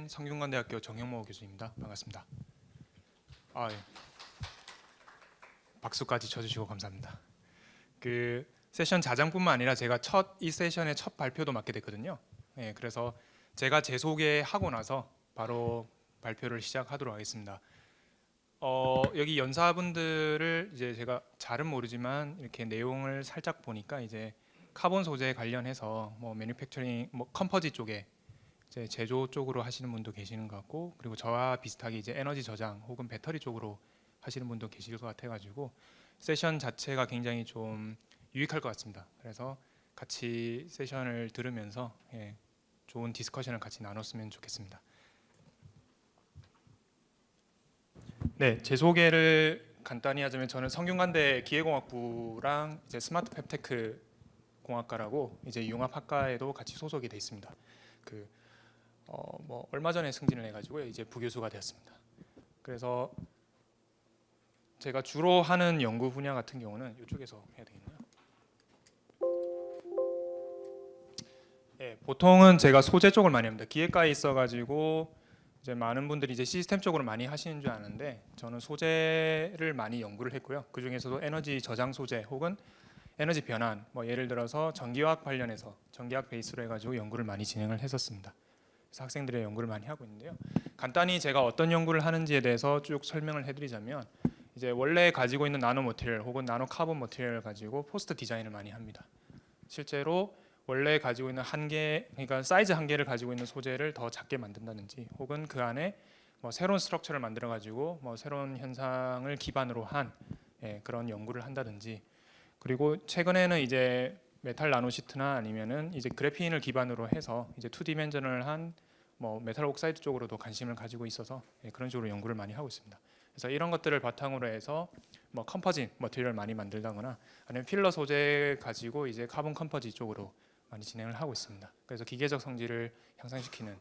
교수님, 성균관대학교 정영모 교수입니다. 반갑습니다. 예. 박수까지 쳐주시고 감사합니다. 그 세션 자장뿐만 아니라 제가 이 세션의 첫 발표도 맡게 됐거든요. 그래서 제가 제 소개하고 나서 바로 발표를 시작하도록 하겠습니다. 여기 연사분들을 이제 제가 잘은 모르지만 이렇게 내용을 살짝 보니까 이제 카본 소재 관련해서 뭐 매니팩처링, 뭐 컴포지 쪽에 이제 제조 쪽으로 하시는 분도 계시는 것 같고, 그리고 저와 비슷하게 이제 에너지 저장 혹은 배터리 쪽으로 하시는 분도 계실 것 같아가지고 세션 자체가 굉장히 좀 유익할 것 같습니다. 그래서 같이 세션을 들으면서 좋은 디스커션을 같이 나눴으면 좋겠습니다. 네, 제 소개를 간단히 하자면 저는 성균관대 기계공학부랑 이제 스마트 팹테크 공학과라고 이제 융합학과에도 같이 소속이 돼 있습니다. 뭐 얼마 전에 승진을 해가지고 이제 부교수가 되었습니다. 그래서 제가 주로 하는 연구 분야 같은 경우는 이쪽에서 해야 되겠네요. 보통은 제가 소재 쪽을 많이 합니다. 기계과에 있어가지고 이제 많은 분들이 이제 시스템 쪽으로 많이 하시는 줄 아는데 저는 소재를 많이 연구를 했고요. 그 중에서도 에너지 저장 소재 혹은 에너지 변환, 뭐 예를 들어서 전기화학 관련해서 전기화학 베이스로 해가지고 연구를 많이 진행을 했었습니다. 그래서 학생들의 연구를 많이 하고 있는데요. 간단히 제가 어떤 연구를 하는지에 대해서 쭉 설명을 해드리자면 이제 원래 가지고 있는 나노 머티리얼 혹은 나노 카본 머티리얼을 가지고 포스트 디자인을 많이 합니다. 실제로 원래 가지고 있는 그러니까 사이즈 한 개를 가지고 있는 소재를 더 작게 만든다든지 혹은 그 안에 뭐 새로운 스트럭처를 만들어 가지고 뭐 새로운 현상을 기반으로 한 그런 연구를 한다든지, 그리고 최근에는 이제 메탈 나노시트나 아니면은 이제 그래핀을 기반으로 해서 이제 2디멘저널한 뭐 메탈 옥사이드 쪽으로도 관심을 가지고 있어서 그런 식으로 연구를 많이 하고 있습니다. 그래서 이런 것들을 바탕으로 해서 뭐 컴포짓 머티리얼 많이 만들다거나 아니면 필러 소재 가지고 이제 카본 컴포짓 쪽으로 많이 진행을 하고 있습니다. 그래서 기계적 성질을 향상시키는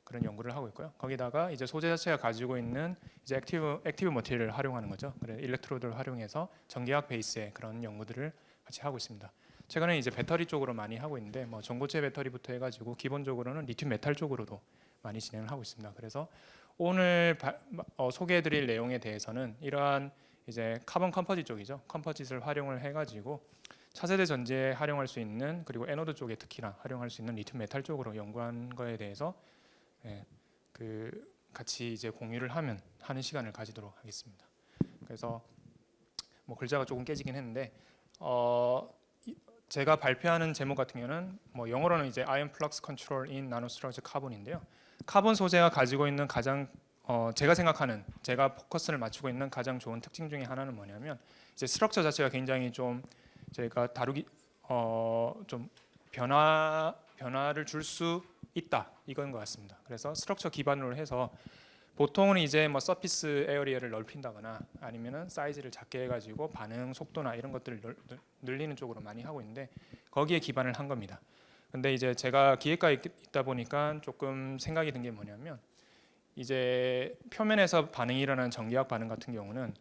그런 연구를 하고 있고요. 거기다가 이제 소재 자체가 가지고 있는 이제 액티브 머티리얼을 활용하는 거죠. 그래서 일렉트로드를 활용해서 전기화학 베이스의 그런 연구들을 같이 하고 있습니다. 최근에 이제 배터리 쪽으로 많이 하고 있는데 뭐 전고체 배터리부터 해가지고 기본적으로는 리튬 메탈 쪽으로도 많이 진행을 하고 있습니다. 그래서 오늘 소개해드릴 내용에 대해서는 이러한 이제 카본 컴포짓 쪽이죠. 컴포짓을 활용을 해가지고 차세대 전지에 활용할 수 있는, 그리고 에노드 쪽에 특히나 활용할 수 있는 리튬 메탈 쪽으로 연구한 거에 대해서 같이 이제 공유를 하는 시간을 가지도록 하겠습니다. 그래서 뭐 글자가 조금 깨지긴 했는데 제가 발표하는 제목 같은 경우는 뭐 영어로는 이제 Ion Flux Control in Nanostructure Carbon인데요. 카본 소재가 가지고 있는 가장 제가 생각하는, 제가 포커스를 맞추고 있는 가장 좋은 특징 중에 하나는 뭐냐면 이제 스트럭처 자체가 굉장히 좀 저희가 다루기 좀 변화를 줄 수 있다 이건 것 같습니다. 그래서 스트럭처 기반으로 해서 보통은 이제 뭐 서피스 에어리어를 넓힌다거나 아니면은 사이즈를 작게 해가지고 반응 속도나 이런 것들을 늘리는 쪽으로 많이 하고 있는데 거기에 기반을 한 겁니다. 근데 이제 제가 기계과에 있다 보니까 조금 생각이 든 게 뭐냐면 이제 표면에서 반응이 일어나는 전기화학 반응 같은 경우는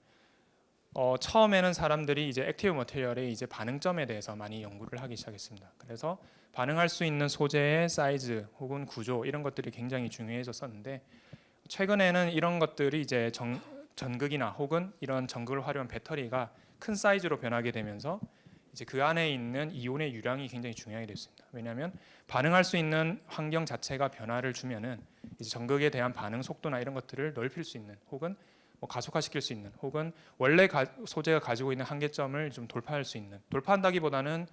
처음에는 사람들이 이제 액티브 머티리얼의 이제 반응점에 대해서 많이 연구를 하기 시작했습니다. 그래서 반응할 수 있는 소재의 사이즈 혹은 구조 이런 것들이 굉장히 중요해졌었는데 최근에는 이런 것들이 이제 전극이나 혹은 이런 전극을 활용한 배터리가 큰 사이즈로 변하게 되면서 이제 그 안에 있는 이온의 유량이 굉장히 중요하게 됐습니다. 왜냐하면 반응할 수 있는 환경 자체가 변화를 주면은 이제 전극에 대한 반응 속도나 이런 것들을 넓힐 수 있는 혹은 뭐 가속화시킬 수 있는 혹은 원래 소재가 가지고 있는 한계점을 좀 돌파할 수 있는, 돌파한다기보다는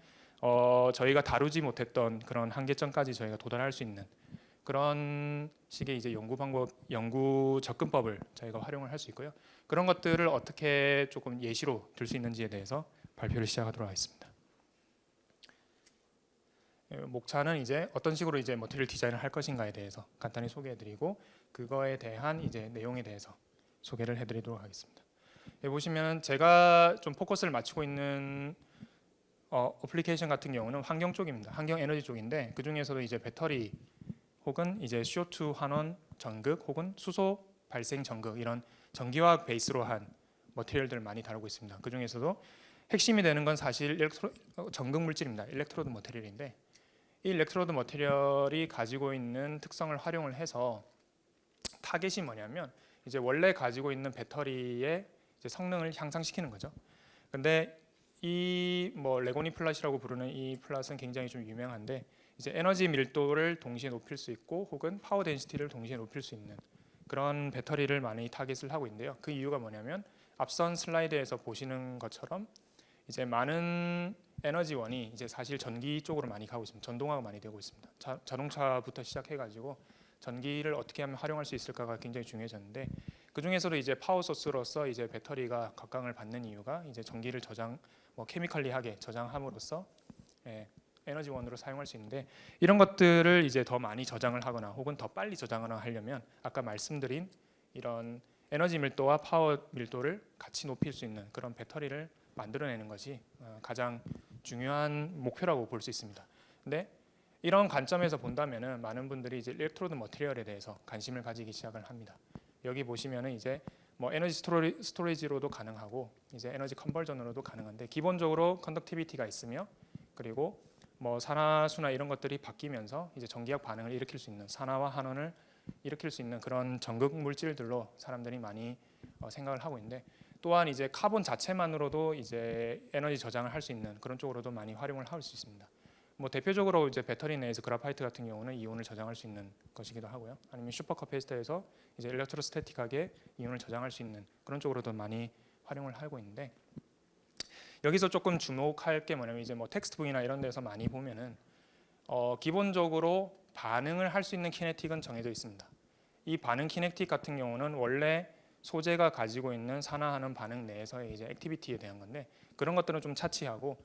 저희가 다루지 못했던 그런 한계점까지 저희가 도달할 수 있는 그런 식의 이제 연구 접근법을 저희가 활용을 할 수 있고요. 그런 것들을 어떻게 조금 예시로 들 수 있는지에 대해서 발표를 시작하도록 하겠습니다. 목차는 이제 어떤 식으로 이제 머티리얼 디자인을 할 것인가에 대해서 간단히 소개해드리고 그거에 대한 이제 내용에 대해서 소개를 해드리도록 하겠습니다. 여기 보시면 제가 좀 포커스를 맞추고 있는 어플리케이션 같은 경우는 환경 쪽입니다. 환경 에너지 쪽인데 그 중에서도 이제 배터리 혹은 이제 CO2 환원 전극 혹은 수소 발생 전극 이런 전기화학 베이스로 한 머티리얼들을 많이 다루고 있습니다. 그 중에서도 핵심이 되는 건 사실 전극 물질입니다. 일렉트로드 머티리얼인데 이 일렉트로드 머티리얼이 가지고 있는 특성을 활용을 해서 타겟이 뭐냐면 이제 원래 가지고 있는 배터리의 이제 성능을 향상시키는 거죠. 근데 이 뭐 레고니 플랫이라고 부르는 이 플랫은 굉장히 좀 유명한데 이제 에너지 밀도를 동시에 높일 수 있고 혹은 파워 덴시티를 동시에 높일 수 있는 그런 배터리를 많이 타겟을 하고 있는데요. 그 이유가 뭐냐면 앞선 슬라이드에서 보시는 것처럼 이제 많은 에너지원이 이제 사실 전기 쪽으로 많이 가고 있습니다. 전동화가 많이 되고 있습니다. 자동차부터 시작해가지고 전기를 어떻게 하면 활용할 수 있을까가 굉장히 중요해졌는데 그 중에서도 이제 파워 소스로서 이제 배터리가 각광을 받는 이유가 이제 전기를 케미컬리하게 저장함으로써 에너지원으로 사용할 수 있는데 이런 것들을 이제 더 많이 저장을 하거나 혹은 더 빨리 저장을 하려면 아까 말씀드린 이런 에너지 밀도와 파워 밀도를 같이 높일 수 있는 그런 배터리를 만들어내는 것이 가장 중요한 목표라고 볼 수 있습니다. 근데 이런 관점에서 본다면은 많은 분들이 이제 일렉트로드 머티리얼에 대해서 관심을 가지기 시작을 합니다. 여기 보시면은 이제 뭐 에너지 스토리지로도 가능하고 이제 에너지 컨버전으로도 가능한데 기본적으로 컨덕티비티가 있으며 그리고 뭐 산화수나 이런 것들이 바뀌면서 이제 전기학 반응을 일으킬 수 있는 산화와 환원을 일으킬 수 있는 그런 전극 물질들로 사람들이 많이 생각을 하고 있는데 또한 이제 카본 자체만으로도 이제 에너지 저장을 할 수 있는 그런 쪽으로도 많이 활용을 할 수 있습니다. 뭐 대표적으로 이제 배터리 내에서 그래파이트 같은 경우는 이온을 저장할 수 있는 것이기도 하고요. 아니면 슈퍼커패시터에서 이제 일렉트로스태틱하게 이온을 저장할 수 있는 그런 쪽으로도 많이 활용을 하고 있는데 여기서 조금 주목할 게 뭐냐면 이제 뭐 텍스트북이나 이런 데서 많이 보면은 기본적으로 반응을 할 수 있는 키네틱은 정해져 있습니다. 이 반응 키네틱 같은 경우는 원래 소재가 가지고 있는 산화하는 반응 내에서의 이제 액티비티에 대한 건데 그런 것들은 좀 차치하고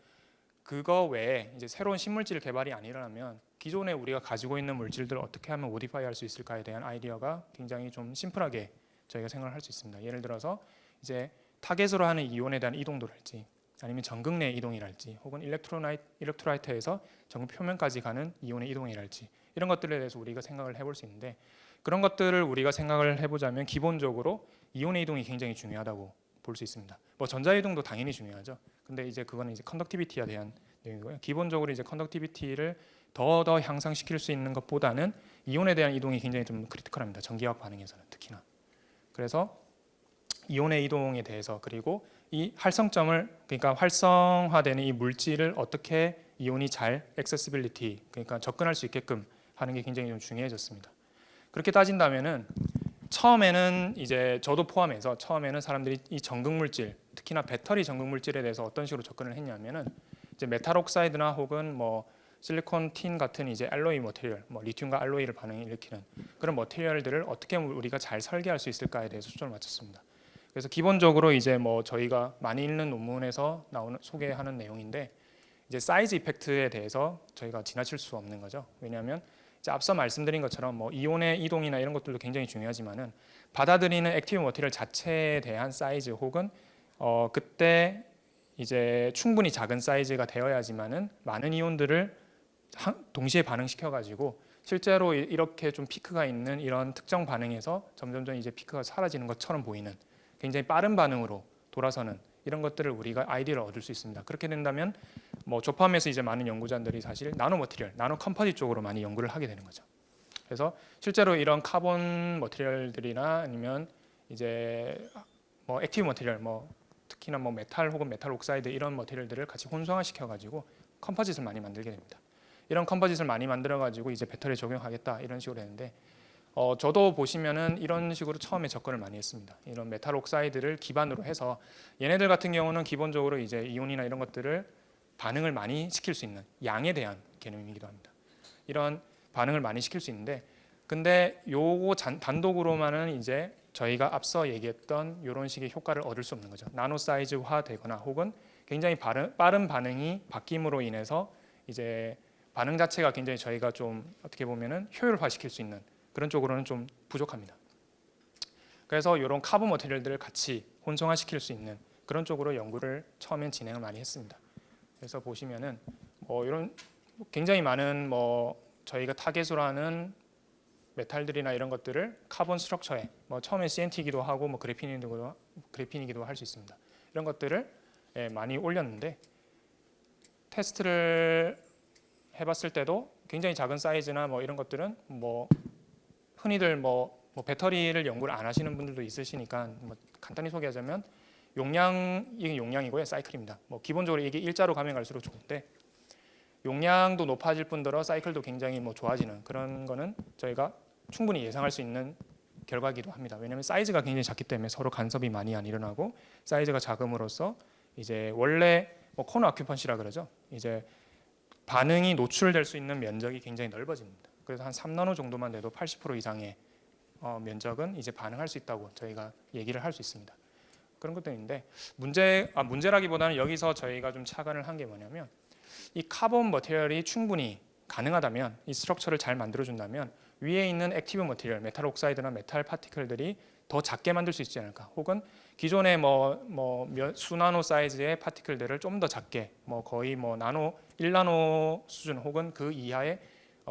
그거 외에 이제 새로운 신물질 개발이 아니라면 기존에 우리가 가지고 있는 물질들을 어떻게 하면 모디파이 할 수 있을까에 대한 아이디어가 굉장히 좀 심플하게 저희가 생각을 할 수 있습니다. 예를 들어서 이제 타겟으로 하는 이온에 대한 이동도랄지 아니면 전극 내 이동이랄지 혹은 일렉트라이트에서 전극 표면까지 가는 이온의 이동이랄지 이런 것들에 대해서 우리가 생각을 해볼 수 있는데 그런 것들을 우리가 생각을 해보자면 기본적으로 이온의 이동이 굉장히 중요하다고 볼 수 있습니다. 뭐 전자 이동도 당연히 중요하죠. 근데 이제 그거는 이제 컨덕티비티에 대한 내용이고요. 기본적으로 이제 컨덕티비티를 더 향상시킬 수 있는 것보다는 이온에 대한 이동이 굉장히 좀 크리티컬합니다. 전기화학 반응에서는 특히나. 그래서 이온의 이동에 대해서 그리고 이 활성점을 그러니까 활성화되는 이 물질을 어떻게 이온이 잘 액세시빌리티 그러니까 접근할 수 있게끔 하는 게 굉장히 좀 중요해졌습니다. 그렇게 따진다면은 처음에는 이제 저도 포함해서 처음에는 사람들이 이 전극 물질 특히나 배터리 전극 물질에 대해서 어떤 식으로 접근을 했냐면은 이제 메탈 옥사이드나 혹은 뭐 실리콘 틴 같은 이제 알로이 머티리얼, 뭐 리튬과 알로이를 반응을 일으키는 그런 머티리얼들을 어떻게 우리가 잘 설계할 수 있을까에 대해서 초점을 맞췄습니다. 그래서 기본적으로 이제 뭐 저희가 많이 읽는 논문에서 소개하는 내용인데 이제 사이즈 이펙트에 대해서 저희가 지나칠 수 없는 거죠. 왜냐하면 이제 앞서 말씀드린 것처럼 뭐 이온의 이동이나 이런 것들도 굉장히 중요하지만은 받아들이는 액티브 머티리얼 자체에 대한 사이즈 혹은 그때 이제 충분히 작은 사이즈가 되어야지만은 많은 이온들을 동시에 반응시켜 가지고 실제로 이렇게 좀 피크가 있는 이런 특정 반응에서 점점점 이제 피크가 사라지는 것처럼 보이는 굉장히 빠른 반응으로 돌아서는 이런 것들을 우리가 아이디어를 얻을 수 있습니다. 그렇게 된다면 뭐 조팜에서 이제 많은 연구자들이 사실 나노 머티리얼, 나노 컴포짓 쪽으로 많이 연구를 하게 되는 거죠. 그래서 실제로 이런 카본 머티리얼들이나 아니면 이제 뭐 액티브 머티리얼, 뭐 특히나 뭐 메탈 혹은 메탈 옥사이드 이런 머티리얼들을 같이 혼성화시켜 가지고 컴포짓을 많이 만들게 됩니다. 이런 컴포짓을 많이 만들어 가지고 이제 배터리에 적용하겠다 이런 식으로 했는데 저도 보시면은 이런 식으로 처음에 접근을 많이 했습니다. 이런 메탈 옥사이드를 기반으로 해서 얘네들 같은 경우는 기본적으로 이제 이온이나 이런 것들을 반응을 많이 시킬 수 있는 양에 대한 개념이기도 합니다. 이런 반응을 많이 시킬 수 있는데 근데 요거 단독으로만은 이제 저희가 앞서 얘기했던 이런 식의 효과를 얻을 수 없는 거죠. 나노 사이즈화 되거나 혹은 굉장히 빠른 반응이 바뀜으로 인해서 이제 반응 자체가 굉장히 저희가 좀 어떻게 보면은 효율화 시킬 수 있는 그런 쪽으로는 좀 부족합니다. 그래서 이런 카본 머티리얼들을 같이 혼성화시킬 수 있는 그런 쪽으로 연구를 처음엔 진행을 많이 했습니다. 그래서 보시면은 뭐 이런 굉장히 많은 뭐 저희가 타겟으로 하는 메탈들이나 이런 것들을 카본 스트럭처에 뭐 처음에 CNT이기도 하고 뭐 그래핀이기도 할 수 있습니다. 이런 것들을 많이 올렸는데 테스트를 해봤을 때도 굉장히 작은 사이즈나 뭐 이런 것들은 뭐 흔히들 뭐 뭐 배터리를 연구를 안 하시는 분들도 있으시니까 뭐 간단히 소개하자면 이게 용량이고요. 사이클입니다. 뭐 기본적으로 이게 일자로 가면 갈수록 좋은데 용량도 높아질 뿐더러 사이클도 굉장히 뭐 좋아지는 그런 거는 저희가 충분히 예상할 수 있는 결과이기도 합니다. 왜냐하면 사이즈가 굉장히 작기 때문에 서로 간섭이 많이 안 일어나고 사이즈가 작음으로써 이제 원래 뭐 코너 아큐펀시라 그러죠. 이제 반응이 노출될 수 있는 면적이 굉장히 넓어집니다. 그래서 한 3나노 정도만 돼도 80% 이상의 면적은 이제 반응할 수 있다고 저희가 얘기를 할 수 있습니다. 그런 것도 있는데 문제라기보다는 여기서 저희가 좀 착안을 한 게 뭐냐면 이 카본 머티리얼이 충분히 가능하다면 이 스트럭처를 잘 만들어준다면 위에 있는 액티브 머티리얼, 메탈 옥사이드나 메탈 파티클들이 더 작게 만들 수 있지 않을까? 혹은 기존의 수나노 사이즈의 파티클들을 좀 더 작게, 거의 나노, 1나노 수준 혹은 그 이하의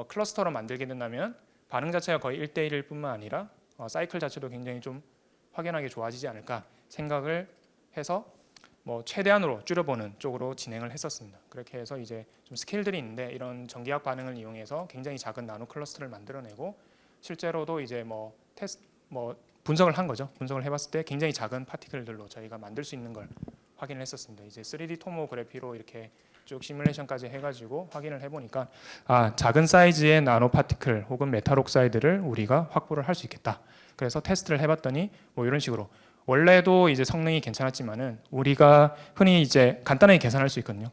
클러스터로 만들게 된다면 반응 자체가 거의 1대1일 뿐만 아니라 사이클 자체도 굉장히 좀 확연하게 좋아지지 않을까 생각을 해서 최대한으로 줄여보는 쪽으로 진행을 했었습니다. 그렇게 해서 이제 좀 스케일들이 있는데 이런 전기학 반응을 이용해서 굉장히 작은 나노 클러스터를 만들어내고 실제로도 이제 분석을 한 거죠. 분석을 해봤을 때 굉장히 작은 파티클들로 저희가 만들 수 있는 걸 확인을 했었습니다. 이제 3D 토모그래피로 이렇게 쭉 시뮬레이션까지 해가지고 확인을 해보니까 작은 사이즈의 나노 파티클 혹은 메탈 옥사이드를 우리가 확보를 할 수 있겠다. 그래서 테스트를 해봤더니 이런 식으로 원래도 이제 성능이 괜찮았지만은 우리가 흔히 이제 간단하게 계산할 수 있거든요.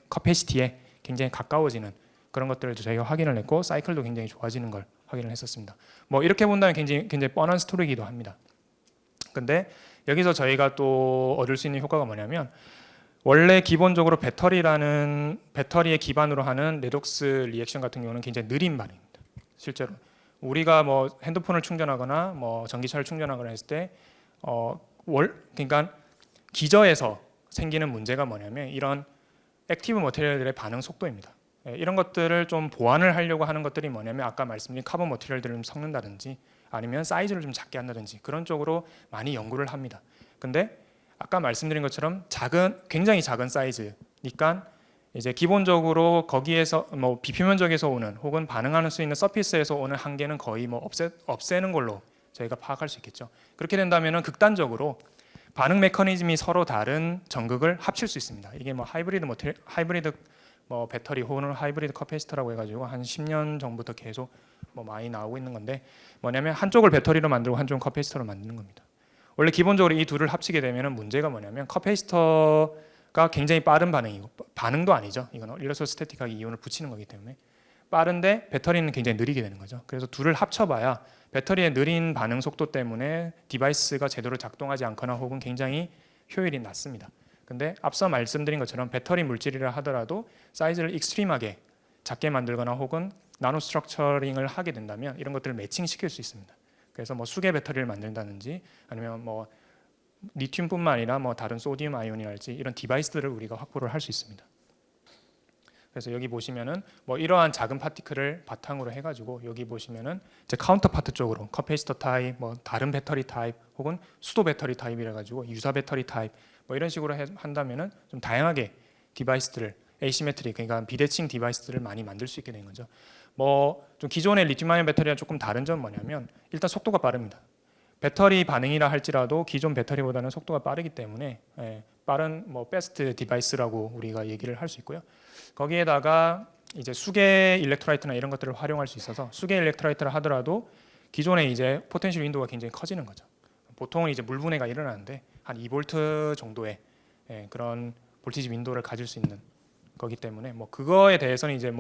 커패시티에 굉장히 가까워지는 그런 것들을 저희가 확인을 했고 사이클도 굉장히 좋아지는 걸 확인을 했었습니다. 이렇게 본다면 굉장히 뻔한 스토리이기도 합니다. 근데 여기서 저희가 또 얻을 수 있는 효과가 뭐냐면 원래 기본적으로 배터리에 기반으로 하는 레독스 리액션 같은 경우는 굉장히 느린 반응입니다. 실제로 우리가 핸드폰을 충전하거나 전기차를 충전하거나 했을 때 그러니까 기저에서 생기는 문제가 뭐냐면 이런 액티브 머티리얼들의 반응 속도입니다. 이런 것들을 좀 보완을 하려고 하는 것들이 뭐냐면 아까 말씀드린 카본 머티리얼들을 좀 섞는다든지 아니면 사이즈를 좀 작게 한다든지 그런 쪽으로 많이 연구를 합니다. 근데 아까 말씀드린 것처럼 굉장히 작은 사이즈니까 이제 기본적으로 거기에서 비표면적에서 오는 혹은 반응할 수 있는 서피스에서 오는 한계는 거의 없애는 걸로 저희가 파악할 수 있겠죠. 그렇게 된다면은 극단적으로 반응 메커니즘이 서로 다른 전극을 합칠 수 있습니다. 이게 하이브리드 배터리 혹은 하이브리드 커패시터라고 해가지고 한 10년 전부터 계속 많이 나오고 있는 건데 뭐냐면 한쪽을 배터리로 만들고 한쪽은 커패시터로 만드는 겁니다. 원래 기본적으로 이 둘을 합치게 되면은 문제가 뭐냐면 커패시터가 굉장히 빠른 반응이고 반응도 아니죠. 이건 일러스토스태틱하게 이온을 붙이는 거기 때문에 빠른데 배터리는 굉장히 느리게 되는 거죠. 그래서 둘을 합쳐봐야 배터리의 느린 반응 속도 때문에 디바이스가 제대로 작동하지 않거나 혹은 굉장히 효율이 낮습니다. 근데 앞서 말씀드린 것처럼 배터리 물질이라 하더라도 사이즈를 익스트림하게 작게 만들거나 혹은 나노 스트럭처링을 하게 된다면 이런 것들을 매칭시킬 수 있습니다. 그래서 수계 배터리를 만든다든지 아니면 리튬뿐만 아니라 다른 소디움 아이온이랄지 이런 디바이스들을 우리가 확보를 할 수 있습니다. 그래서 여기 보시면은 이러한 작은 파티클을 바탕으로 해가지고 여기 보시면은 이제 카운터파트 쪽으로 커패시터 타입, 다른 배터리 타입 혹은 수도 배터리 타입이라 가지고 유사 배터리 타입 이런 식으로 한다면은 좀 다양하게 디바이스들을 에이시메트리 그러니까 비대칭 디바이스들을 많이 만들 수 있게 된 거죠. 좀 기존의 리튬아이온 배터리와 조금 다른 점 뭐냐면 일단 속도가 빠릅니다. 배터리 반응이라 할지라도 기존 배터리보다는 속도가 빠르기 때문에 빠른 베스트 디바이스라고 우리가 얘기를 할 수 있고요. 거기에다가 이제 수계 일렉트라이트나 이런 것들을 활용할 수 있어서 수계 일렉트라이트를 하더라도 기존에 이제 포텐셜 윈도우가 굉장히 커지는 거죠. 보통은 이제 물분해가 일어나는데 한 2V 정도의 그런 볼티지 윈도우를 가질 수 있는 거기 때문에 그거에 대해서는 이제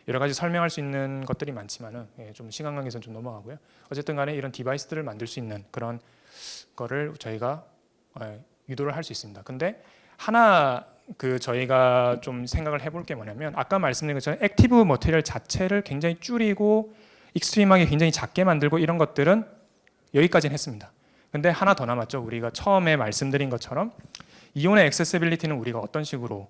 여러 가지 설명할 수 있는 것들이 많지만은 좀 시간 관계에서는 좀 넘어가고요. 어쨌든 간에 이런 디바이스들을 만들 수 있는 그런 거를 저희가 유도를 할 수 있습니다. 근데 하나 저희가 좀 생각을 해볼 게 뭐냐면 아까 말씀드린 것처럼 액티브 머티리얼 자체를 굉장히 줄이고 익스트림하게 굉장히 작게 만들고 이런 것들은 여기까지는 했습니다. 근데 하나 더 남았죠. 우리가 처음에 말씀드린 것처럼 이온의 액세시빌리티는 우리가 어떤 식으로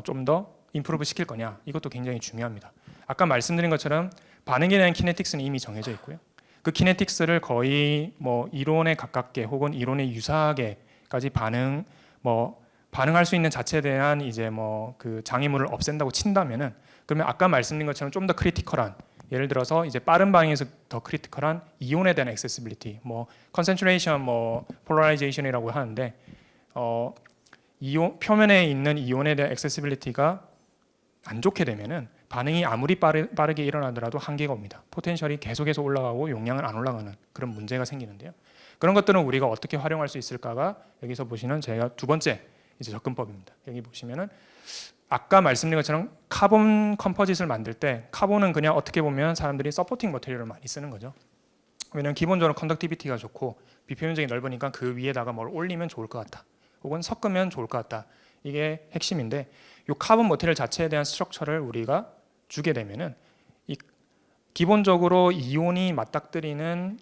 좀 더 임프루브 시킬 거냐 이것도 굉장히 중요합니다. 아까 말씀드린 것처럼 반응에 대한 키네틱스는 이미 정해져 있고요. 그 키네틱스를 거의 이론에 가깝게 혹은 이론에 유사하게까지 반응할 수 있는 자체에 대한 이제 그 장애물을 없앤다고 친다면은 그러면 아까 말씀드린 것처럼 좀 더 크리티컬한 예를 들어서 이제 빠른 반응에서 더 크리티컬한 이온에 대한 액세시빌리티, 뭐 컨센트레이션, 뭐 폴라라이제이션이라고 하는데 이온 표면에 있는 이온에 대한 액세시빌리티가 안 좋게 되면은 반응이 아무리 빠르게 일어나더라도 한계가 옵니다. 포텐셜이 계속해서 올라가고 용량은 안 올라가는 그런 문제가 생기는데요. 그런 것들은 우리가 어떻게 활용할 수 있을까가 여기서 보시는 제가 두 번째 이제 접근법입니다. 여기 보시면은 아까 말씀드린 것처럼 카본 컴포짓을 만들 때 카본은 그냥 어떻게 보면 사람들이 서포팅 머티리얼을 많이 쓰는 거죠. 왜냐하면 기본적으로 컨덕티비티가 좋고 비표 면적이 넓으니까 그 위에다가 뭘 올리면 좋을 것 같다. 혹은 섞으면 좋을 것 같다. 이게 핵심인데 이 카본 머티리얼 자체에 대한 스트럭처를 우리가 주게 되면은 이 기본적으로 이온이 맞닥뜨리는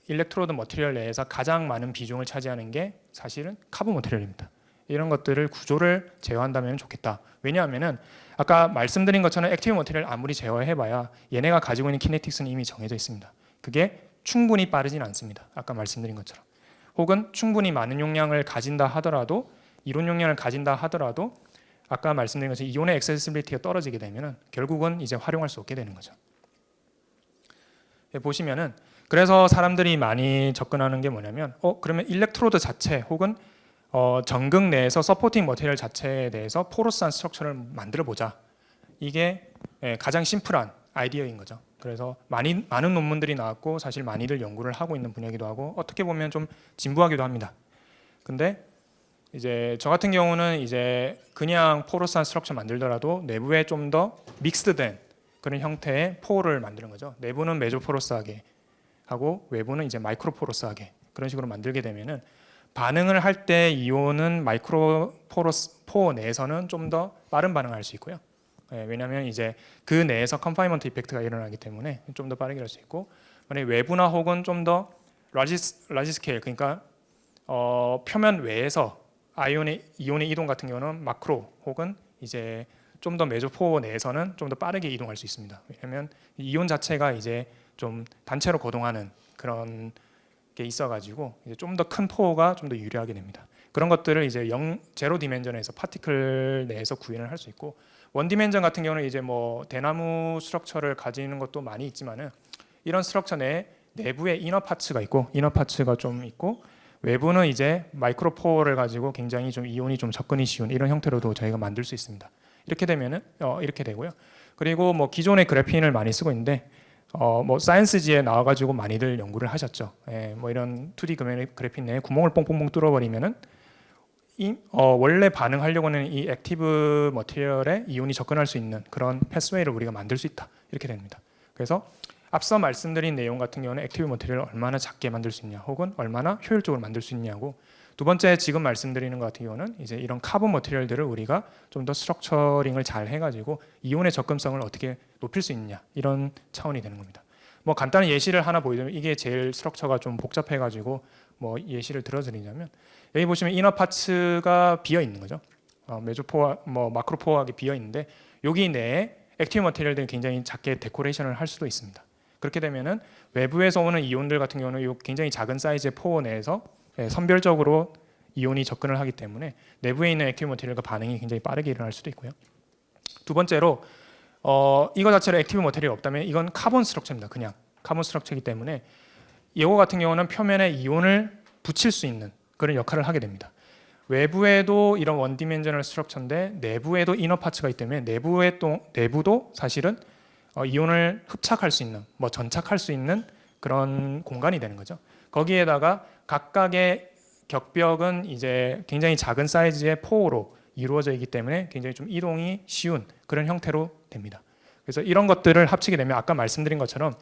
일렉트로드 머티리얼 내에서 가장 많은 비중을 차지하는 게 사실은 카본 머티리얼입니다. 이런 것들을 구조를 제어한다면 좋겠다. 왜냐하면은 아까 말씀드린 것처럼 액티브 머티리얼 아무리 제어해봐야 얘네가 가지고 있는 키네틱스는 이미 정해져 있습니다. 그게 충분히 빠르진 않습니다. 아까 말씀드린 것처럼. 혹은 충분히 많은 용량을 가진다 하더라도 이론 용량을 가진다 하더라도 아까 말씀드린 것처럼 이온의 액세시빌리티가 떨어지게 되면은 결국은 이제 활용할 수 없게 되는 거죠. 보시면은 그래서 사람들이 많이 접근하는 게 뭐냐면 그러면 일렉트로드 자체 혹은 전극 내에서 서포팅 머티리얼 자체에 대해서 포러스한 스트럭처를 만들어 보자. 이게 가장 심플한 아이디어인 거죠. 그래서 많은 논문들이 나왔고 사실 많이들 연구를 하고 있는 분야이기도 하고 어떻게 보면 좀 진부하기도 합니다. 근데 이제 저 같은 경우는 이제 그냥 포러스한 스트럭처 만들더라도 내부에 좀 더 믹스드된 그런 형태의 포를 만드는 거죠. 내부는 메조포러스하게 하고 외부는 이제 마이크로포러스하게 그런 식으로 만들게 되면은 반응을 할 때 이온은 마이크로포러스 포 내에서는 좀 더 빠른 반응을 할 수 있고요. 왜냐하면 이제 그 내에서 컨파인먼트 이펙트가 일어나기 때문에 좀 더 빠르게 할 수 있고, 만약 외부나 혹은 좀 더 라지 스케일, 그러니까 표면 외에서 이온의 이동 같은 경우는 마크로 혹은 이제 좀 더 메조포 내에서는 좀 더 빠르게 이동할 수 있습니다. 왜냐하면 이온 자체가 이제 좀 단체로 거동하는 그런 게 있어가지고 이제 좀 더 큰 포가 좀 더 유리하게 됩니다. 그런 것들을 이제 제로 디멘전에서 파티클 내에서 구현을 할 수 있고, 원 디멘전 같은 경우는 이제 뭐 대나무 스트럭처를 가지는 것도 많이 있지만은 이런 스트럭처 내부에 이너 파츠가 있고 이너 파츠가 좀 있고 외부는 이제 마이크로 포를 가지고 굉장히 좀 이온이 좀 접근이 쉬운 이런 형태로도 저희가 만들 수 있습니다. 이렇게 되면은 이렇게 되고요. 그리고 뭐 기존의 그래핀을 많이 쓰고 있는데 뭐 사이언스지에 나와가지고 많이들 연구를 하셨죠. 뭐 이런 2D 그래핀 내에 구멍을 뽕뽕뽕 뚫어버리면은 원래 반응하려고 하는 이 액티브 머티리얼에 이온이 접근할 수 있는 그런 패스웨이를 우리가 만들 수 있다. 이렇게 됩니다. 그래서 앞서 말씀드린 내용 같은 경우는 액티브 머티리얼을 얼마나 작게 만들 수 있냐, 혹은 얼마나 효율적으로 만들 수 있냐고, 두 번째 지금 말씀드리는 것 같은 경우는 이제 이런 카본 머티리얼들을 우리가 좀 더 스트럭처링을 잘 해가지고 이온의 접근성을 어떻게 높일 수 있냐, 이런 차원이 되는 겁니다. 뭐 간단한 예시를 하나 보여드리면, 이게 제일 스트럭처가 좀 복잡해가지고 뭐 예시를 들어드리자면, 여기 보시면 이너 파츠가 비어 있는 거죠. 메조포와 뭐 마크로포하게 비어 있는데 여기 내에 액티브 머티리얼들이 굉장히 작게 데코레이션을 할 수도 있습니다. 그렇게 되면은 외부에서 오는 이온들 같은 경우는 이 굉장히 작은 사이즈의 포 내에서 선별적으로 이온이 접근을 하기 때문에 내부에 있는 액티브 머티리얼과 반응이 굉장히 빠르게 일어날 수도 있고요. 두 번째로 이거 자체로 액티브 머티리얼이 없다면 이건 카본 스트럭처입니다. 그냥 카본 스트럭처이기 때문에 이거 같은 경우는 표면에 이온을 붙일 수 있는 그런 역할을 하게 됩니다. 외부에도 이런 원 디멘셔널 스트럭처인데 내부에도 이너 파츠가 있기 때문에 내부도 사실은 이온을 흡착할 수 있는, 뭐 전착할 수 있는 그런 공간이 되는 거죠. 거기에다가 각각의 격벽은 이제 굉장히 작은 사이즈의 포로 이루어져 있기 때문에 굉장히 좀 이동이 쉬운 그런 형태로 됩니다. 그래서 이런 것들을 합치게 되면 아까 말씀드린 것처럼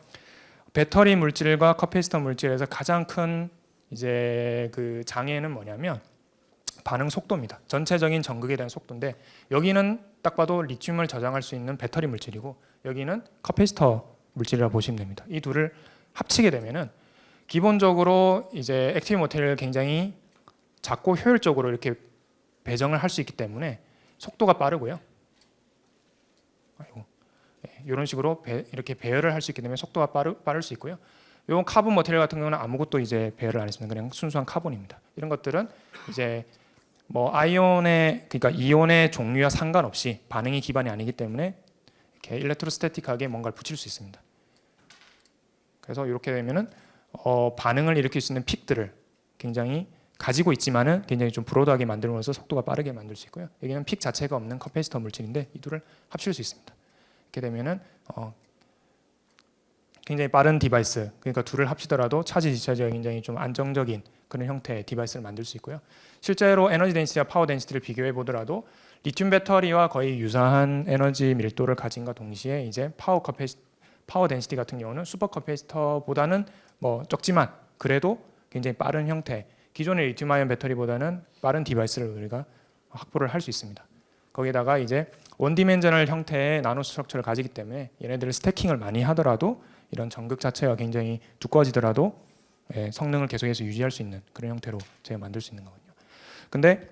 배터리 물질과 커피시터 물질에서 가장 큰 이제 그 장애는 뭐냐면 반응 속도입니다. 전체적인 전극에 대한 속도인데, 여기는 딱 봐도 리튬을 저장할 수 있는 배터리 물질이고 여기는 커피시터 물질이라고 보시면 됩니다. 이 둘을 합치게 되면은 기본적으로 이제 액티브 머티리얼을 굉장히 작고 효율적으로 이렇게 배정을 할 수 있기 때문에 속도가 빠르고요. 이런 식으로 이렇게 배열을 할 수 있기 때문에 속도가 빠를 수 있고요. 이 카본 머티리얼 같은 경우는 아무것도 이제 배열을 안 했습니다. 그냥 순수한 카본입니다. 이런 것들은 이제 뭐 그러니까 이온의 종류와 상관없이 반응이 기반이 아니기 때문에 이렇게 일렉트로스태틱하게 뭔가를 붙일 수 있습니다. 그래서 이렇게 되면은 반응을 일으킬 수 있는 픽들을 굉장히 가지고 있지만은 굉장히 좀 브로드하게 만들면서 속도가 빠르게 만들 수 있고요. 여기는 픽 자체가 없는 커패시터 물질인데 이 둘을 합칠 수 있습니다. 이렇게 되면은 굉장히 빠른 디바이스, 그러니까 둘을 합치더라도 차지 디차지가 굉장히 좀 안정적인 그런 형태의 디바이스를 만들 수 있고요. 실제로 에너지 덴시티와 파워 덴시티를 비교해 보더라도 리튬 배터리와 거의 유사한 에너지 밀도를 가진과 동시에 이제 파워 덴시티 같은 경우는 슈퍼 커패시터보다는 뭐 적지만 그래도 굉장히 빠른 형태, 기존의 리튬 아이온 배터리보다는 빠른 디바이스를 우리가 확보를 할 수 있습니다. 거기다가 이제 원디멘저널 형태의 나노 스트럭처를 가지기 때문에 얘네들을 스태킹을 많이 하더라도 이런 전극 자체가 굉장히 두꺼워지더라도 성능을 계속해서 유지할 수 있는 그런 형태로 제가 만들 수 있는 거거든요. 근데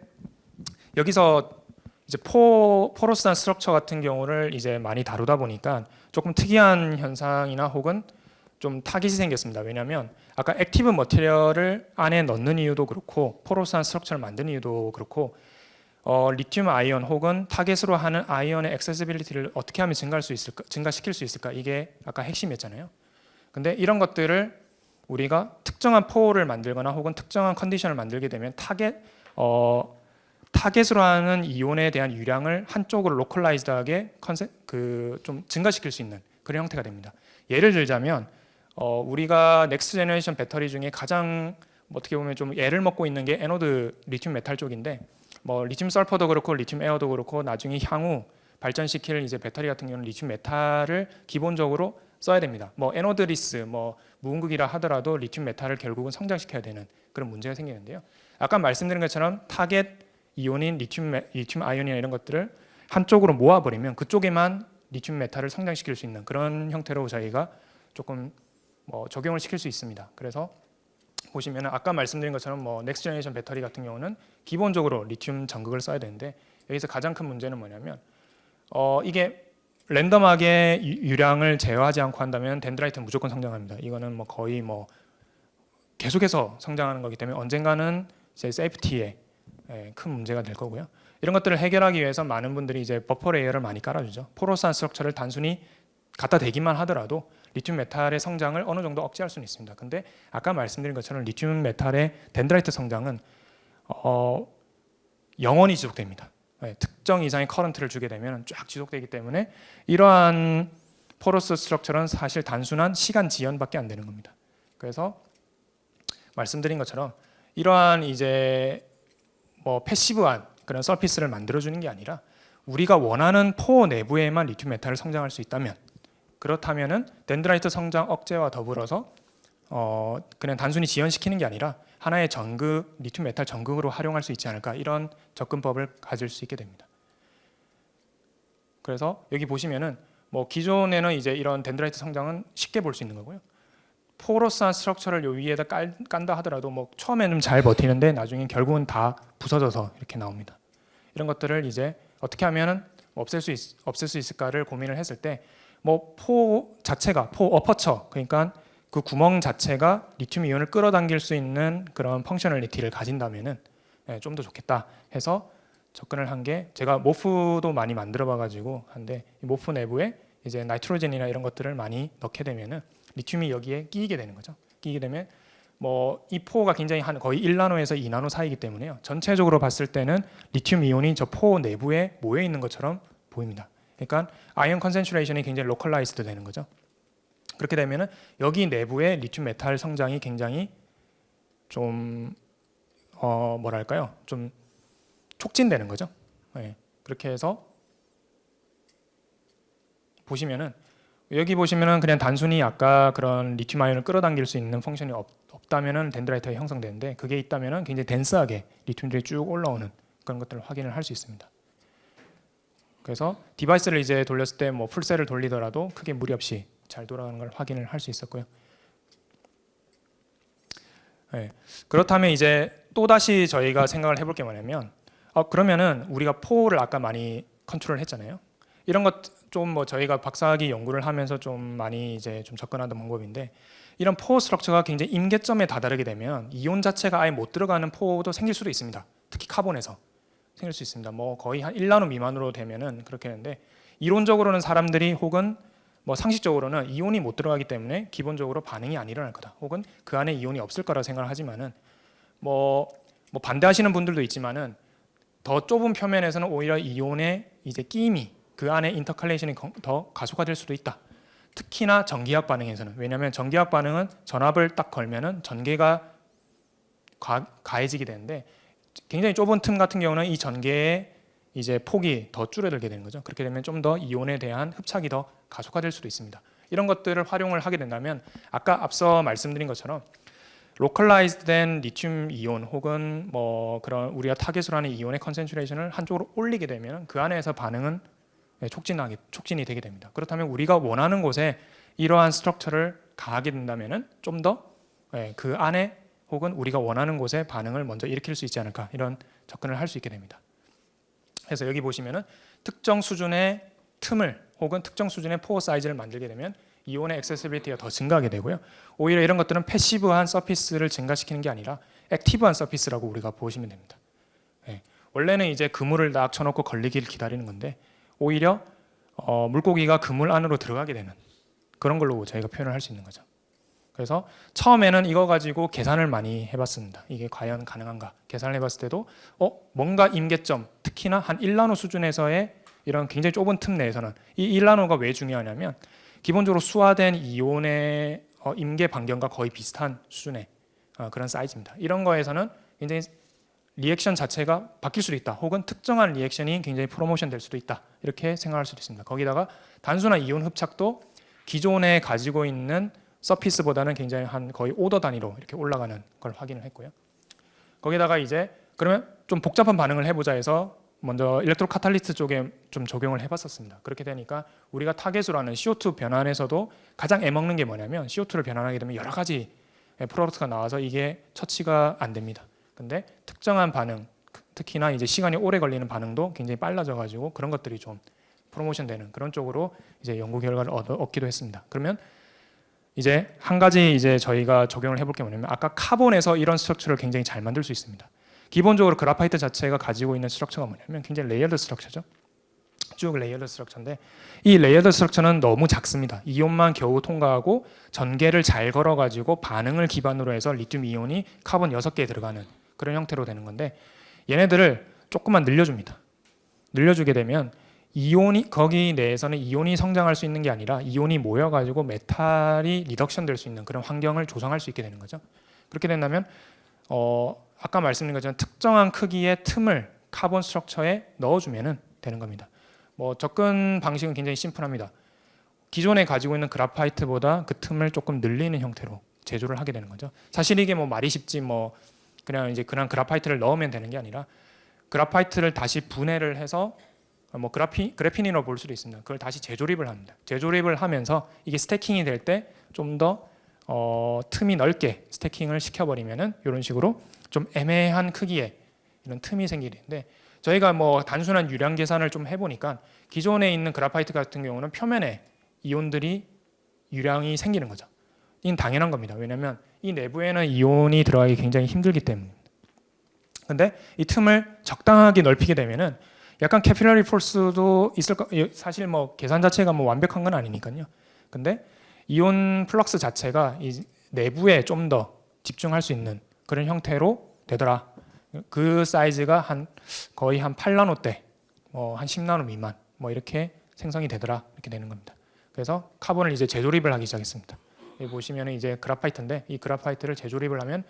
여기서 이제 포러스한 스트럭처 같은 경우를 이제 많이 다루다 보니까 조금 특이한 현상이나 혹은 좀 타깃이 생겼습니다. 왜냐하면 아까 액티브 머티리얼을 안에 넣는 이유도 그렇고 포러스한 스트럭처를 만드는 이유도 그렇고 리튬 아이온 혹은 타겟으로 하는 아이온의 액세시빌리티를 어떻게 하면 증가시킬 수 있을까? 이게 아까 핵심이었잖아요. 근데 이런 것들을 우리가 특정한 포를 만들거나 혹은 특정한 컨디션을 만들게 되면 타겟으로 하는 이온에 대한 유량을 한쪽으로 로컬라이즈드하게 좀 증가시킬 수 있는 그런 형태가 됩니다. 예를 들자면 우리가 넥스트 제너레이션 배터리 중에 가장 어떻게 보면 좀 애를 먹고 있는 게 에노드 리튬 메탈 쪽인데 뭐 리튬 설퍼도 그렇고 리튬 에어도 그렇고 나중에 향후 발전시킬 이제 배터리 같은 경우는 리튬 메탈을 기본적으로 써야 됩니다. 뭐 에노드 리스 뭐 무음극이라 하더라도 리튬 메탈을 결국은 성장시켜야 되는 그런 문제가 생기는데요. 아까 말씀드린 것처럼 타겟 이온인 리튬 아이온이나 이런 것들을 한쪽으로 모아버리면 그쪽에만 리튬 메탈을 성장시킬 수 있는 그런 형태로 저희가 조금 적용을 시킬 수 있습니다. 그래서 보시면 아까 말씀드린 것처럼 뭐 넥스트 제너레이션 배터리 같은 경우는 기본적으로 리튬 전극을 써야 되는데 여기서 가장 큰 문제는 뭐냐면 이게 랜덤하게 유량을 제어하지 않고 한다면 덴드라이트는 무조건 성장합니다. 이거는 뭐 거의 뭐 계속해서 성장하는 거기 때문에 언젠가는 이제 세이프티에 큰 문제가 될 거고요. 이런 것들을 해결하기 위해서 많은 분들이 이제 버퍼 레이어를 많이 깔아주죠. 포러스한 스트럭처를 단순히 갖다 대기만 하더라도 리튬 메탈의 성장을 어느 정도 억제할 수는 있습니다. 근데 아까 말씀드린 것처럼 리튬 메탈의 덴드라이트 성장은 영원히 지속됩니다. 특정 이상의 커런트를 주게 되면 쫙 지속되기 때문에 이러한 포러스 스트럭처는 사실 단순한 시간 지연밖에 안 되는 겁니다. 그래서 말씀드린 것처럼 이러한 이제 뭐 패시브한 그런 서피스를 만들어주는 게 아니라 우리가 원하는 포 내부에만 리튬 메탈을 성장할 수 있다면 그렇다면은 덴드라이트 성장 억제와 더불어서 그냥 단순히 지연시키는 게 아니라 하나의 전극, 리튬 메탈 전극으로 활용할 수 있지 않을까 이런 접근법을 가질 수 있게 됩니다. 그래서 여기 보시면은 뭐 기존에는 이제 이런 덴드라이트 성장은 쉽게 볼 수 있는 거고요. 포러스한 스트럭처를 요 위에다 깐다 하더라도 뭐 처음에는 잘 버티는데 나중에 결국은 다 부서져서 이렇게 나옵니다. 이런 것들을 이제 어떻게 하면은 없앨 수 있을까를 고민을 했을 때 뭐 포 자체가 포 어퍼처 그러니까 그 구멍 자체가 리튬 이온을 끌어당길 수 있는 그런 펑셔널리티를 가진다면은 좀 더 좋겠다 해서 접근을 한 게 제가 모프도 많이 만들어 봐가지고 한데 이 모프 내부에 이제 나이트로젠이나 이런 것들을 많이 넣게 되면은 리튬이 여기에 끼게 되는 거죠. 끼게 되면 뭐 이 포가 굉장히 한 거의 1나노에서 2나노 사이이기 때문에요. 전체적으로 봤을 때는 리튬 이온이 저 포 내부에 모여 있는 것처럼 보입니다. 그러니까 아이온 컨센트레이션이 굉장히 로컬라이즈드 되는 거죠. 그렇게 되면은 여기 내부의 리튬 메탈 성장이 굉장히 좀 뭐랄까요? 좀 촉진되는 거죠. 그렇게 해서 보시면은 여기 보시면은 그냥 단순히 아까 그런 리튬 아이온을 끌어당길 수 있는 펑션이 없다면은 덴드라이트가 형성되는데 그게 있다면은 굉장히 덴스하게 리튬들이 쭉 올라오는 그런 것들을 확인을 할 수 있습니다. 그래서 디바이스를 이제 돌렸을 때 뭐 풀셀을 돌리더라도 크게 무리 없이 잘 돌아가는 걸 확인을 할 수 있었고요. 그렇다면 이제 또 다시 저희가 생각을 해볼 게 뭐냐면 그러면은 우리가 포를 아까 많이 컨트롤 했잖아요. 이런 것 좀 뭐 저희가 박사학위 연구를 하면서 좀 많이 이제 좀 접근하던 방법인데 이런 포 스트럭처가 굉장히 임계점에 다다르게 되면 이온 자체가 아예 못 들어가는 포도 생길 수도 있습니다. 특히 카본에서 생길 수 있습니다. 뭐 거의 한 1나노 미만으로 되면은 그렇게 되는데 이론적으로는 사람들이 혹은 뭐 상식적으로는 이온이 못 들어가기 때문에 기본적으로 반응이 안 일어날 거다. 혹은 그 안에 이온이 없을 거라 생각을 하지만은 뭐 반대하시는 분들도 있지만은 더 좁은 표면에서는 오히려 이온의 이제 끼임이 그 안에 인터칼레이션이 더 가속화될 수도 있다. 특히나 전기학 반응에서는. 왜냐하면 전기학 반응은 전압을 딱 걸면은 전개가 가해지게 되는데 굉장히 좁은 틈 같은 경우는 이 전개의 이제 폭이 더 줄어들게 되는 거죠. 그렇게 되면 좀 더 이온에 대한 흡착이 더 가속화될 수도 있습니다. 이런 것들을 활용을 하게 된다면 아까 앞서 말씀드린 것처럼 로컬라이즈드 된 리튬 이온 혹은 뭐 그런 우리가 타겟으로 하는 이온의 컨센트레이션을 한쪽으로 올리게 되면 그 안에서 반응은 촉진이 되게 됩니다. 그렇다면 우리가 원하는 곳에 이러한 스트럭처를 가하게 된다면 좀 더 그 안에 혹은 우리가 원하는 곳에 반응을 먼저 일으킬 수 있지 않을까, 이런 접근을 할 수 있게 됩니다. 그래서 여기 보시면은 특정 수준의 틈을 혹은 특정 수준의 포어 사이즈를 만들게 되면 이온의 액세시빌리티가 더 증가하게 되고요. 오히려 이런 것들은 패시브한 서피스를 증가시키는 게 아니라 액티브한 서피스라고 우리가 보시면 됩니다. 원래는 이제 그물을 딱 쳐놓고 걸리기를 기다리는 건데 오히려 물고기가 그물 안으로 들어가게 되는 그런 걸로 저희가 표현을 할 수 있는 거죠. 그래서 처음에는 이거 가지고 계산을 많이 해봤습니다. 이게 과연 가능한가? 계산을 해봤을 때도 뭔가 임계점, 특히나 한 1나노 수준에서의 이런 굉장히 좁은 틈 내에서는 이 1나노가 왜 중요하냐면 기본적으로 수화된 이온의 임계 반경과 거의 비슷한 수준의 그런 사이즈입니다. 이런 거에서는 굉장히 리액션 자체가 바뀔 수도 있다. 혹은 특정한 리액션이 굉장히 프로모션 될 수도 있다. 이렇게 생각할 수도 있습니다. 거기다가 단순한 이온 흡착도 기존에 가지고 있는 서피스보다는 굉장히 한 거의 오더 단위로 이렇게 올라가는 걸 확인을 했고요. 거기다가 이제 그러면 좀 복잡한 반응을 해보자 해서 먼저 일렉트로 카탈리스트 쪽에 좀 적용을 해봤었습니다. 그렇게 되니까 우리가 타겟으로 하는 CO2 변환에서도 가장 애먹는 게 뭐냐면 CO2를 변환하게 되면 여러 가지 프로덕트가 나와서 이게 처치가 안 됩니다. 근데 특정한 반응, 특히나 이제 시간이 오래 걸리는 반응도 굉장히 빨라져가지고 그런 것들이 좀 프로모션되는 그런 쪽으로 이제 연구 결과를 얻기도 했습니다. 그러면 이제 한 가지 이제 저희가 적용을 해볼 게 뭐냐면 아까 카본에서 이런 스트럭처를 굉장히 잘 만들 수 있습니다. 기본적으로 그래파이트 자체가 가지고 있는 스트럭처가 뭐냐면 굉장히 레이어드 스트럭처죠. 쭉 레이어드 스트럭처인데 이 레이어드 스트럭처는 너무 작습니다. 이온만 겨우 통과하고 전개를 잘 걸어가지고 반응을 기반으로 해서 리튬 이온이 카본 6개에 들어가는 그런 형태로 되는 건데 얘네들을 조금만 늘려줍니다. 늘려주게 되면 이온이 거기 내에서는 이온이 성장할 수 있는 게 아니라 이온이 모여가지고 메탈이 리덕션 될 수 있는 그런 환경을 조성할 수 있게 되는 거죠. 그렇게 된다면 아까 말씀드린 것처럼 특정한 크기의 틈을 카본 스트럭처에 넣어주면 되는 겁니다. 뭐 접근 방식은 굉장히 심플합니다. 기존에 가지고 있는 그래파이트보다 그 틈을 조금 늘리는 형태로 제조를 하게 되는 거죠. 사실 이게 뭐 말이 쉽지 뭐 그냥 이제 그냥 그래파이트를 넣으면 되는 게 아니라 그래파이트를 다시 분해를 해서 뭐 그래피닌으로 볼 수도 있습니다. 그걸 다시 재조립을 합니다. 재조립을 하면서 이게 스태킹이 될 때 좀 더 틈이 넓게 스태킹을 시켜버리면은 이런 식으로 좀 애매한 크기의 이런 틈이 생기는데 저희가 뭐 단순한 유량 계산을 좀 해보니까 기존에 있는 그래파이트 같은 경우는 표면에 이온들이 유량이 생기는 거죠. 이건 당연한 겁니다. 왜냐하면 이 내부에는 이온이 들어가기 굉장히 힘들기 때문입니다. 근데 이 틈을 적당하게 넓히게 되면은 약간 캐필러리 포스도 있을 거 사실 뭐 계산 자체가 뭐 완벽한 건 아니니까요. 근데 이온 플럭스 자체가 이 내부에 좀 더 집중할 수 있는 그런 형태로 되더라. 그 사이즈가 한 거의 한 8나노대, 한 10나노 미만 뭐 이렇게 생성이 되더라 이렇게 되는 겁니다. 그래서 카본을 이제 재조립을 하기 시작했습니다. 여기 보시면 이제 그래파이트인데 이 그래파이트를 재조립을 하면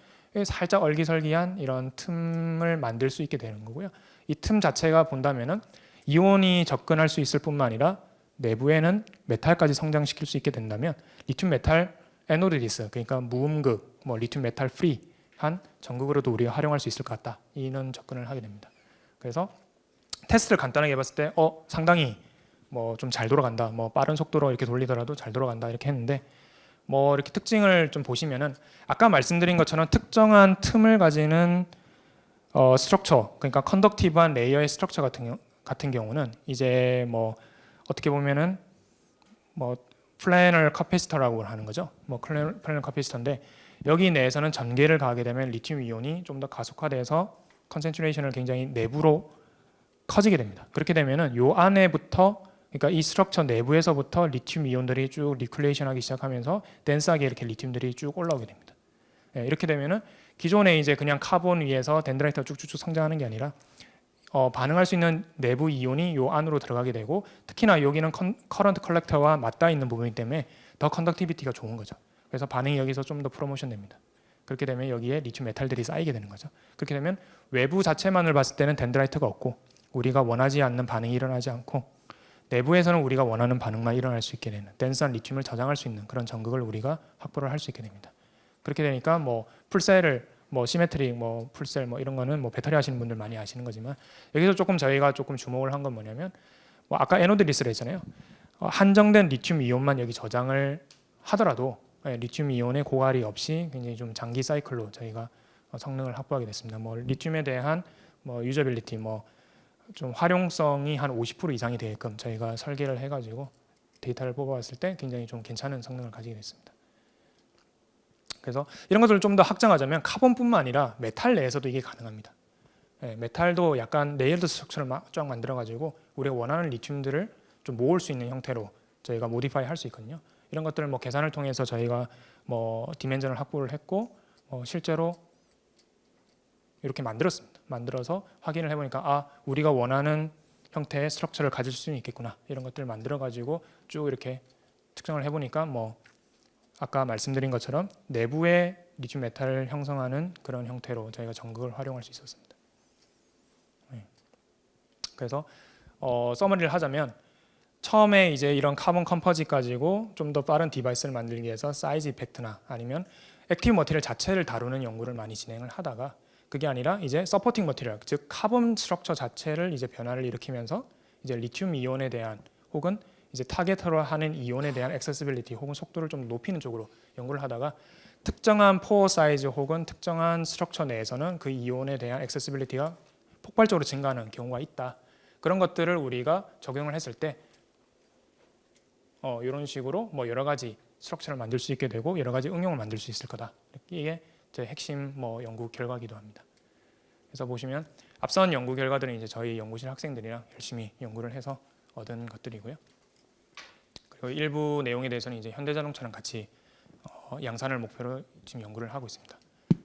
살짝 얼기설기한 이런 틈을 만들 수 있게 되는 거고요. 이 틈 자체가 본다면은 이온이 접근할 수 있을 뿐만 아니라 내부에는 메탈까지 성장시킬 수 있게 된다면 리튬 메탈 에노드 디스, 그러니까 무음극, 뭐 리튬 메탈 프리한 전극으로도 우리가 활용할 수 있을 것 같다. 이런 접근을 하게 됩니다. 그래서 테스트를 간단하게 해봤을 때 상당히 뭐 좀 잘 돌아간다. 뭐 빠른 속도로 이렇게 돌리더라도 잘 돌아간다 이렇게 했는데 뭐 이렇게 특징을 좀 보시면은 아까 말씀드린 것처럼 특정한 틈을 가지는 스트럭처, 그러니까 컨덕티브한 레이어의 스트럭처 같은 경우는 이제 뭐 어떻게 보면은 뭐 플래널 카패시터라고 하는 거죠. 뭐 플래널 카패시터인데 여기 내에서는 전개를 가하게 되면 리튬 이온이 좀 더 가속화돼서 컨센트레이션을 굉장히 내부로 커지게 됩니다. 그렇게 되면은 요 안에부터 그러니까 이 스트럭처 내부에서부터 리튬 이온들이 쭉 리큘레이션하기 시작하면서 덴스하게 이렇게 리튬들이 쭉 올라오게 됩니다. 예, 이렇게 되면은 기존에 이제 그냥 카본 위에서 덴드라이트가 쭉쭉쭉 성장하는 게 아니라 반응할 수 있는 내부 이온이 요 안으로 들어가게 되고, 특히나 여기는 커런트 컬렉터와 맞닿아 있는 부분이기 때문에 더 컨덕티비티가 좋은 거죠. 그래서 반응이 여기서 좀 더 프로모션 됩니다. 그렇게 되면 여기에 리튬 메탈들이 쌓이게 되는 거죠. 그렇게 되면 외부 자체만을 봤을 때는 덴드라이트가 없고 우리가 원하지 않는 반응이 일어나지 않고, 내부에서는 우리가 원하는 반응만 일어날 수 있게 되는 덴스한 리튬을 저장할 수 있는 그런 전극을 우리가 확보를 할 수 있게 됩니다. 그렇게 되니까 뭐 풀셀을 시메트릭 풀셀 이런 거는 배터리 하시는 분들 많이 아시는 거지만, 여기서 저희가 조금 주목을 한 건 뭐냐면, 아까 에노드 리스를 했잖아요. 한정된 리튬 이온만 여기 저장을 하더라도 리튬 이온의 고갈이 없이 굉장히 좀 장기 사이클로 저희가 성능을 확보하게 됐습니다. 리튬에 대한 유저빌리티 좀 활용성이 한 50% 이상이 되게끔 저희가 설계를 해가지고 데이터를 뽑아봤을 때 굉장히 좀 괜찮은 성능을 가지게 됐습니다. 그래서 이런 것들을 좀 더 확장하자면 카본뿐만 아니라 메탈 내에서도 이게 가능합니다. 메탈도 약간 레이어드 스트럭처를 쫙 만들어가지고 우리가 원하는 리튬들을 좀 모을 수 있는 형태로 저희가 모디파이 할 수 있거든요. 이런 것들을 계산을 통해서 저희가 디멘전을 확보를 했고 실제로 이렇게 만들었습니다. 만들어서 확인을 해보니까 우리가 원하는 형태의 스트럭처를 가질 수 있겠구나, 이런 것들을 만들어가지고 쭉 이렇게 측정을 해보니까 아까 말씀드린 것처럼 내부에 리튬 메탈을 형성하는 그런 형태로 저희가 전극을 활용할 수 있었습니다. 그래서 서머리를 하자면, 처음에 이제 이런 카본 컴포짓 가지고 좀 더 빠른 디바이스를 만들기 위해서 사이즈 이펙트나 아니면 액티브 머티리얼 자체를 다루는 연구를 많이 진행을 하다가, 그게 아니라 이제 서포팅 머티리얼, 즉 카본 스트럭처 자체를 이제 변화를 일으키면서 이제 리튬 이온에 대한 혹은 이제 타겟으로 하는 이온에 대한 액세시빌리티 혹은 속도를 좀 높이는 쪽으로 연구를 하다가, 특정한 포어 사이즈 혹은 특정한 스트럭처 내에서는 그 이온에 대한 액세시빌리티가 폭발적으로 증가하는 경우가 있다. 그런 것들을 우리가 적용을 했을 때 이런 식으로 여러 가지 스트럭처를 만들 수 있게 되고 여러 가지 응용을 만들 수 있을 거다. 이게 제 핵심 연구 결과이기도 합니다. 그래서 보시면 앞선 연구 결과들은 이제 저희 연구실 학생들이랑 열심히 연구를 해서 얻은 것들이고요. 그리고 일부 내용에 대해서는 이제 현대자동차랑 같이 양산을 목표로 지금 연구를 하고 있습니다.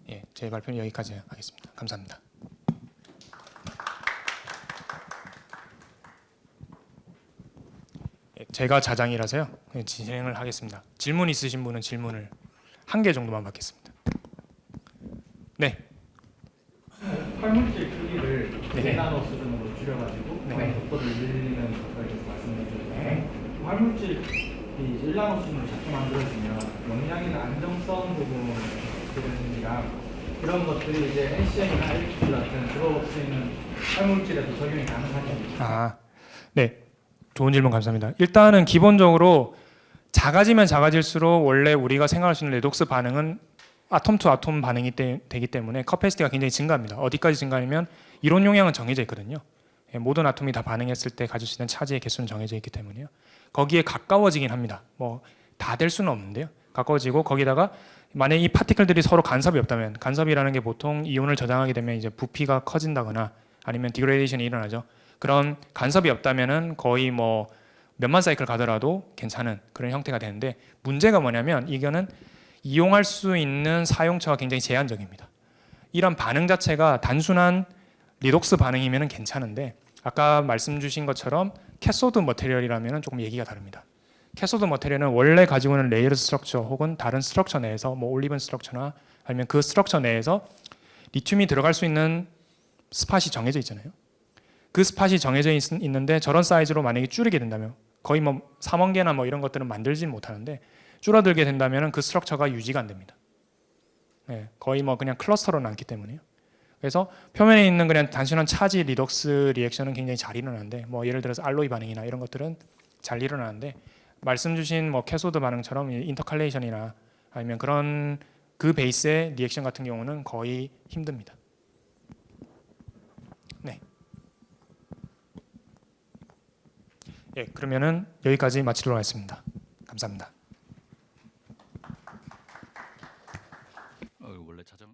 예, 제 발표는 여기까지 하겠습니다. 감사합니다. 예, 제가 자장이라서요. 진행을 하겠습니다. 질문 있으신 분은 질문을 한 개 정도만 받겠습니다. 네. 활물질 크기를 1나노 수준으로 줄여가지고 속도를 늘리는 것에 대해서 말씀해 주셨는데, 활물질이 1나노 수준으로 작게 만들어지면 용량이나 안정성 부분이랑 그런 것들이 이제 NCM이나 LFP 같은 들어올 수 있는 활물질에도 적용이 가능하죠? 네. 좋은 질문 감사합니다. 일단은 기본적으로 작아지면 작아질수록 원래 우리가 생각할 수 있는 레독스 반응은 아톰 투 아톰 반응이 되기 때문에 커패시티가 굉장히 증가합니다. 어디까지 증가하냐면 이론 용량은 정해져 있거든요. 모든 아톰이 다 반응했을 때 가질 수 있는 차지의 개수는 정해져 있기 때문에요. 거기에 가까워지긴 합니다. 다 될 수는 없는데요. 가까워지고 거기다가 만약 이 파티클들이 서로 간섭이 없다면, 간섭이라는 게 보통 이온을 저장하게 되면 이제 부피가 커진다거나 아니면 디그레이션이 일어나죠. 그런 간섭이 없다면은 거의 몇만 사이클 가더라도 괜찮은 그런 형태가 되는데, 문제가 뭐냐면 이거는 이용할 수 있는 사용처가 굉장히 제한적입니다. 이런 반응 자체가 단순한 리독스 반응이면 괜찮은데, 아까 말씀 주신 것처럼 캐소드 머테리얼이라면 조금 얘기가 다릅니다. 캐소드 머테리얼은 원래 가지고 있는 레이어드 스트럭처 혹은 다른 스트럭처 내에서 올리븐 스트럭처나 아니면 그 스트럭처 내에서 리튬이 들어갈 수 있는 스팟이 정해져 있잖아요. 그 스팟이 정해져 있는데 저런 사이즈로 만약에 줄이게 된다면, 거의 3원 개나 이런 것들은 만들지 못하는데 줄어들게 된다면 그 스트럭처가 유지가 안 됩니다. 네, 거의 그냥 클러스터로 남기 때문에요. 그래서 표면에 있는 그냥 단순한 차지 리독스 리액션은 굉장히 잘 일어나는데, 예를 들어서 알로이 반응이나 이런 것들은 잘 일어나는데, 말씀 주신 캐소드 반응처럼 인터칼레이션이나 아니면 그런 그 베이스의 리액션 같은 경우는 거의 힘듭니다. 네. 예, 그러면은 여기까지 마치도록 하겠습니다. 감사합니다. 원래 자정